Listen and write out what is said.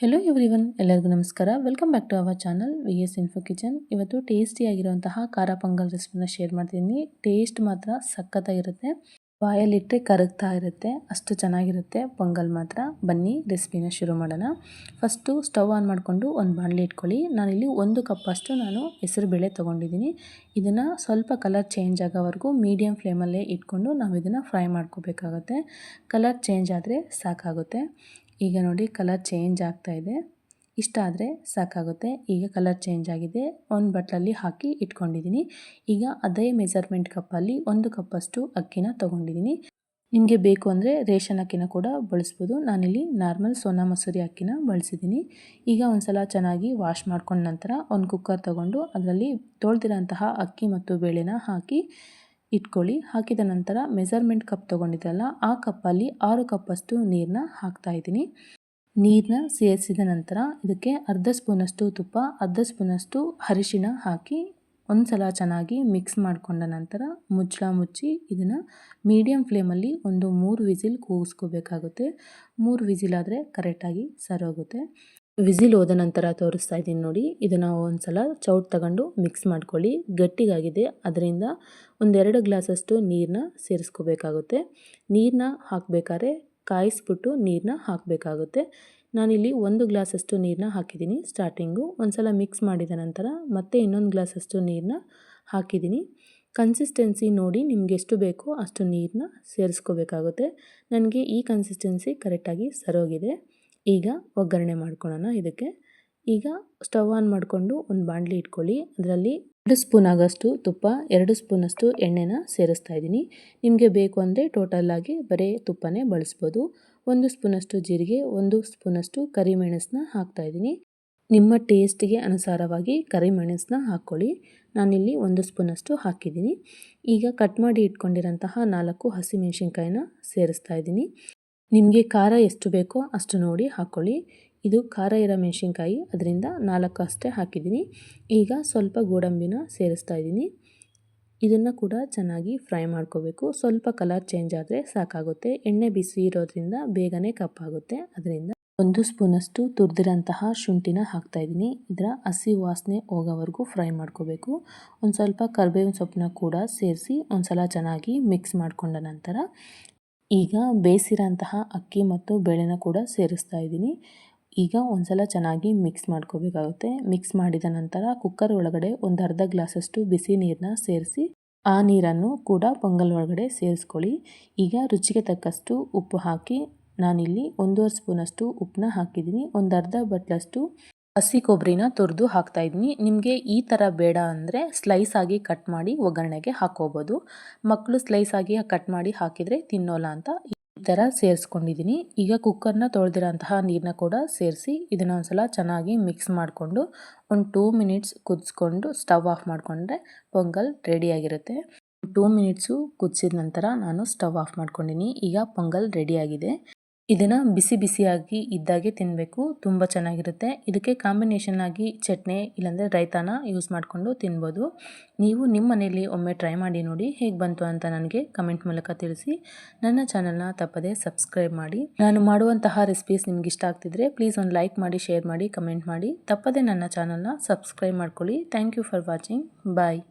Hello everyone, ಎಲ್ಲರಿಗೂ ನಮಸ್ಕಾರ. Welcome back to our channel VS info kitchen. ಇವತ್ತು ಟೇಸ್ಟಿಯಾಗಿರುವಂತಹ ಖಾರ ಪೊಂಗಲ್ ರೆಸಿಪಿನ ಶೇರ್ ಮಾಡ್ತೀನಿ. ಟೇಸ್ಟ್ ಮಾತ್ರ ಸಖತ್ತಾಗಿರುತ್ತೆ, ಬಾಯಲ್ಲಿಟ್ಟರೆ ಕರಗ್ತಾ ಇರುತ್ತೆ, ಅಷ್ಟು ಚೆನ್ನಾಗಿರುತ್ತೆ ಪೊಂಗಲ್ ಮಾತ್ರ. ಬನ್ನಿ ರೆಸಿಪಿನ ಶುರು ಮಾಡೋಣ. ಫಸ್ಟು ಸ್ಟವ್ ಆನ್ ಮಾಡಿಕೊಂಡು ಒಂದು ಬಾಣಲಿ ಇಟ್ಕೊಳ್ಳಿ. ನಾನಿಲ್ಲಿ 1 ಕಪ್ಪಷ್ಟು ಹೆಸರುಬೇಳೆ ತೊಗೊಂಡಿದ್ದೀನಿ. ಇದನ್ನು ಸ್ವಲ್ಪ ಕಲರ್ ಚೇಂಜ್ ಆಗೋವರೆಗೂ ಮೀಡಿಯಮ್ ಫ್ಲೇಮಲ್ಲೇ ಇಟ್ಕೊಂಡು ನಾವು ಇದನ್ನು ಫ್ರೈ ಮಾಡ್ಕೋಬೇಕಾಗುತ್ತೆ. ಕಲರ್ ಚೇಂಜ್ ಆದರೆ ಸಾಕಾಗುತ್ತೆ. ಈಗ ನೋಡಿ ಕಲರ್ ಚೇಂಜ್ ಆಗ್ತಾ ಇದೆ. ಇಷ್ಟ ಆದರೆ ಸಾಕಾಗುತ್ತೆ. ಈಗ ಕಲರ್ ಚೇಂಜ್ ಆಗಿದೆ. ಒಂದು ಬಟ್ಲಲ್ಲಿ ಹಾಕಿ ಇಟ್ಕೊಂಡಿದ್ದೀನಿ. ಈಗ ಅದೇ ಮೆಜರ್ಮೆಂಟ್ ಕಪ್ಪಲ್ಲಿ 1 ಕಪ್ಪಷ್ಟು ಅಕ್ಕಿನ ತೊಗೊಂಡಿದ್ದೀನಿ. ನಿಮಗೆ ಬೇಕು ಅಂದರೆ ರೇಷನ್ ಅಕ್ಕಿನ ಕೂಡ ಬಳಸ್ಬೋದು. ನಾನಿಲ್ಲಿ ನಾರ್ಮಲ್ ಸೋನಾ ಮಸೂರಿ ಅಕ್ಕಿನ ಬಳಸಿದ್ದೀನಿ. ಈಗ ಒಂದು ಸಲ ಚೆನ್ನಾಗಿ ವಾಶ್ ಮಾಡ್ಕೊಂಡ ನಂತರ ಒಂದು ಕುಕ್ಕರ್ ತೊಗೊಂಡು ಅದರಲ್ಲಿ ತೊಳೆದಿರೋಂತಹ ಅಕ್ಕಿ ಮತ್ತು ಬೇಳೆನ ಹಾಕಿ ಇಟ್ಕೊಳ್ಳಿ. ಹಾಕಿದ ನಂತರ ಮೆಜರ್ಮೆಂಟ್ ಕಪ್ ತೊಗೊಂಡಿದ್ದಲ್ಲ, ಆ ಕಪ್ಪಲ್ಲಿ 6 ಕಪ್ಪಷ್ಟು ನೀರನ್ನ ಹಾಕ್ತಾಯಿದ್ದೀನಿ. ನೀರನ್ನ ಸೇರಿಸಿದ ನಂತರ ಇದಕ್ಕೆ ಅರ್ಧ ಸ್ಪೂನಷ್ಟು ತುಪ್ಪ, ಅರ್ಧ ಸ್ಪೂನಷ್ಟು ಅರಿಶಿಣ ಹಾಕಿ ಒಂದು ಸಲ ಚೆನ್ನಾಗಿ ಮಿಕ್ಸ್ ಮಾಡಿಕೊಂಡ ನಂತರ ಮುಚ್ಚಳ ಮುಚ್ಚಿ ಇದನ್ನು ಮೀಡಿಯಮ್ ಫ್ಲೇಮಲ್ಲಿ ಒಂದು 3 ವಿಸಿಲ್ ಕೂಗಿಸ್ಕೋಬೇಕಾಗುತ್ತೆ. 3 ವಿಸಿಲ್ ಆದರೆ ಕರೆಕ್ಟಾಗಿ ಸರೋಗುತ್ತೆ. ವಿಸಿಲ್ ಹೋದ ನಂತರ ತೋರಿಸ್ತಾ ಇದ್ದೀನಿ ನೋಡಿ. ಇದನ್ನು ಒಂದು ಸಲ ಚೌಟ್ ತಗೊಂಡು ಮಿಕ್ಸ್ ಮಾಡ್ಕೊಳ್ಳಿ. ಗಟ್ಟಿಗಾಗಿದೆ, ಅದರಿಂದ 1-2 ಗ್ಲಾಸಷ್ಟು ನೀರನ್ನ ಸೇರಿಸ್ಕೋಬೇಕಾಗುತ್ತೆ. ನೀರನ್ನ ಹಾಕಬೇಕಾದ್ರೆ ಕಾಯಿಸ್ಬಿಟ್ಟು ನೀರನ್ನ ಹಾಕಬೇಕಾಗುತ್ತೆ. ನಾನಿಲ್ಲಿ 1 ಗ್ಲಾಸಷ್ಟು ನೀರನ್ನ ಹಾಕಿದ್ದೀನಿ ಸ್ಟಾರ್ಟಿಂಗು. ಒಂದು ಸಲ ಮಿಕ್ಸ್ ಮಾಡಿದ ನಂತರ ಮತ್ತೆ ಇನ್ನೊಂದು ಗ್ಲಾಸಷ್ಟು ನೀರನ್ನ ಹಾಕಿದ್ದೀನಿ. ಕನ್ಸಿಸ್ಟೆನ್ಸಿ ನೋಡಿ ನಿಮ್ಗೆ ಎಷ್ಟು ಬೇಕೋ ಅಷ್ಟು ನೀರನ್ನ ಸೇರಿಸ್ಕೋಬೇಕಾಗುತ್ತೆ. ನನಗೆ ಈ ಕನ್ಸಿಸ್ಟೆನ್ಸಿ ಕರೆಕ್ಟಾಗಿ ಸರೋಗಿದೆ. ಈಗ ಒಗ್ಗರಣೆ ಮಾಡ್ಕೊಳ್ಳೋಣ ಇದಕ್ಕೆ. ಈಗ ಸ್ಟವ್ ಆನ್ ಮಾಡಿಕೊಂಡು ಒಂದು ಬಾಣಲಿ ಇಟ್ಕೊಳ್ಳಿ. ಅದರಲ್ಲಿ 2 ಸ್ಪೂನ್ ಆಗೋಷ್ಟು ತುಪ್ಪ, 2 ಸ್ಪೂನಷ್ಟು ಎಣ್ಣೆನ ಸೇರಿಸ್ತಾ ಇದ್ದೀನಿ. ನಿಮಗೆ ಬೇಕು ಅಂದರೆ ಟೋಟಲಾಗಿ ಬರೀ ತುಪ್ಪನೇ ಬಳಸ್ಬೋದು. 1 ಸ್ಪೂನಷ್ಟು ಜೀರಿಗೆ, 1 ಸ್ಪೂನಷ್ಟು ಕರಿಮೆಣಸನ್ನ ಹಾಕ್ತಾಯಿದ್ದೀನಿ. ನಿಮ್ಮ ಟೇಸ್ಟ್ಗೆ ಅನುಸಾರವಾಗಿ ಕರಿಮೆಣಸನ್ನ ಹಾಕ್ಕೊಳ್ಳಿ. ನಾನಿಲ್ಲಿ 1 ಸ್ಪೂನಷ್ಟು ಹಾಕಿದ್ದೀನಿ. ಈಗ ಕಟ್ ಮಾಡಿ ಇಟ್ಕೊಂಡಿರೋಂತಹ 4 ಹಸಿಮೆಣಸಿನ್ಕಾಯಿನ ಸೇರಿಸ್ತಾ ಇದ್ದೀನಿ. ನಿಮಗೆ ಖಾರ ಎಷ್ಟು ಬೇಕೋ ಅಷ್ಟು ನೋಡಿ ಹಾಕ್ಕೊಳ್ಳಿ. ಇದು ಖಾರ ಇರೋ ಮೆಣಸಿನ್ಕಾಯಿ, ಅದರಿಂದ 4 ಅಷ್ಟೇ ಹಾಕಿದ್ದೀನಿ. ಈಗ ಸ್ವಲ್ಪ ಗೋಡಂಬಿನ ಸೇರಿಸ್ತಾ ಇದ್ದೀನಿ. ಇದನ್ನು ಕೂಡ ಚೆನ್ನಾಗಿ ಫ್ರೈ ಮಾಡ್ಕೋಬೇಕು. ಸ್ವಲ್ಪ ಕಲರ್ ಚೇಂಜ್ ಆದರೆ ಸಾಕಾಗುತ್ತೆ. ಎಣ್ಣೆ ಬಿಸಿ ಇರೋದ್ರಿಂದ ಬೇಗನೆ ಕಪ್ಪಾಗುತ್ತೆ. ಅದರಿಂದ 1 ಸ್ಪೂನಷ್ಟು ತುರಿದಿರೋಂತಹ ಶುಂಠಿನ ಹಾಕ್ತಾಯಿದ್ದೀನಿ. ಇದರ ಹಸಿ ವಾಸನೆ ಹೋಗೋವರೆಗೂ ಫ್ರೈ ಮಾಡ್ಕೋಬೇಕು. ಒಂದು ಸ್ವಲ್ಪ ಕರಿಬೇವಿನ ಸೊಪ್ಪನ್ನ ಕೂಡ ಸೇರಿಸಿ ಒಂದು ಸಲ ಚೆನ್ನಾಗಿ ಮಿಕ್ಸ್ ಮಾಡಿಕೊಂಡ ನಂತರ ಈಗ ಬೇಯಿಸಿರೋಂತಹ ಅಕ್ಕಿ ಮತ್ತು ಬೇಳೆನ ಕೂಡ ಸೇರಿಸ್ತಾ ಇದ್ದೀನಿ. ಈಗ ಒಂದು ಸಲ ಚೆನ್ನಾಗಿ ಮಿಕ್ಸ್ ಮಾಡ್ಕೋಬೇಕಾಗುತ್ತೆ. ಮಿಕ್ಸ್ ಮಾಡಿದ ನಂತರ ಕುಕ್ಕರ್ ಒಳಗಡೆ ಒಂದು ಅರ್ಧ ಗ್ಲಾಸಷ್ಟು ಬಿಸಿ ನೀರನ್ನ ಸೇರಿಸಿ ಆ ನೀರನ್ನು ಕೂಡ ಪೊಂಗಲ್ ಒಳಗಡೆ ಸೇರಿಸ್ಕೊಳ್ಳಿ. ಈಗ ರುಚಿಗೆ ತಕ್ಕಷ್ಟು ಉಪ್ಪು ಹಾಕಿ ನಾನಿಲ್ಲಿ 1.5 ಸ್ಪೂನಷ್ಟು ಉಪ್ಪನ್ನ ಹಾಕಿದ್ದೀನಿ. ಒಂದು ಅರ್ಧ ಬಟ್ಲಷ್ಟು ಹಸಿ ಕೊಬ್ಬರಿನ ತುರಿದು ಹಾಕ್ತಾಯಿದ್ದೀನಿ. ನಿಮಗೆ ಈ ಥರ ಬೇಡ ಅಂದರೆ ಸ್ಲೈಸ್ ಆಗಿ ಕಟ್ ಮಾಡಿ ಒಗ್ಗರಣೆಗೆ ಹಾಕೋಬೋದು. ಮಕ್ಕಳು ಸ್ಲೈಸ್ ಆಗಿ ಕಟ್ ಮಾಡಿ ಹಾಕಿದರೆ ತಿನ್ನೋಲ್ಲ ಅಂತ ಈ ಥರ ಸೇರಿಸ್ಕೊಂಡಿದ್ದೀನಿ. ಈಗ ಕುಕ್ಕರ್ನ ತೊಳೆದಿರೋಂತಹ ನೀರನ್ನ ಕೂಡ ಸೇರಿಸಿ ಇದನ್ನು ಒಂದು ಸಲ ಚೆನ್ನಾಗಿ ಮಿಕ್ಸ್ ಮಾಡಿಕೊಂಡು ಒಂದು 2 ಮಿನಿಟ್ಸ್ ಕುದಿಸ್ಕೊಂಡು ಸ್ಟವ್ ಆಫ್ ಮಾಡಿಕೊಂಡ್ರೆ ಪೊಂಗಲ್ ರೆಡಿಯಾಗಿರುತ್ತೆ. 2 ಮಿನಿಟ್ಸು ಕುದಿಸಿದ ನಂತರ ನಾನು ಸ್ಟವ್ ಆಫ್ ಮಾಡ್ಕೊಂಡಿನಿ. ಈಗ ಪೊಂಗಲ್ ರೆಡಿಯಾಗಿದೆ. ಇದನ್ನು ಬಿಸಿ ಬಿಸಿಯಾಗಿ ಇದ್ದಾಗೆ ತಿನ್ನಬೇಕು, ತುಂಬ ಚೆನ್ನಾಗಿರುತ್ತೆ. ಇದಕ್ಕೆ ಕಾಂಬಿನೇಷನ್ ಆಗಿ ಚಟ್ನಿ ಇಲ್ಲಾಂದರೆ ರೈತಾನ ಯೂಸ್ ಮಾಡಿಕೊಂಡು ತಿನ್ಬೋದು. ನೀವು ನಿಮ್ಮ ಮನೆಯಲ್ಲಿ ಒಮ್ಮೆ ಟ್ರೈ ಮಾಡಿ ನೋಡಿ, ಹೇಗೆ ಬಂತು ಅಂತ ನನಗೆ ಕಮೆಂಟ್ ಮೂಲಕ ತಿಳಿಸಿ. ನನ್ನ ಚಾನಲ್ನ ತಪ್ಪದೇ ಸಬ್ಸ್ಕ್ರೈಬ್ ಮಾಡಿ. ನಾನು ಮಾಡುವಂತಹ ರೆಸಿಪೀಸ್ ನಿಮ್ಗೆ ಇಷ್ಟ ಆಗ್ತಿದ್ರೆ ಪ್ಲೀಸ್ ಒಂದು ಲೈಕ್ ಮಾಡಿ, ಶೇರ್ ಮಾಡಿ, ಕಮೆಂಟ್ ಮಾಡಿ. ತಪ್ಪದೇ ನನ್ನ ಚಾನಲ್ನ ಸಬ್ಸ್ಕ್ರೈಬ್ ಮಾಡ್ಕೊಳ್ಳಿ. Thank you for watching. Bye.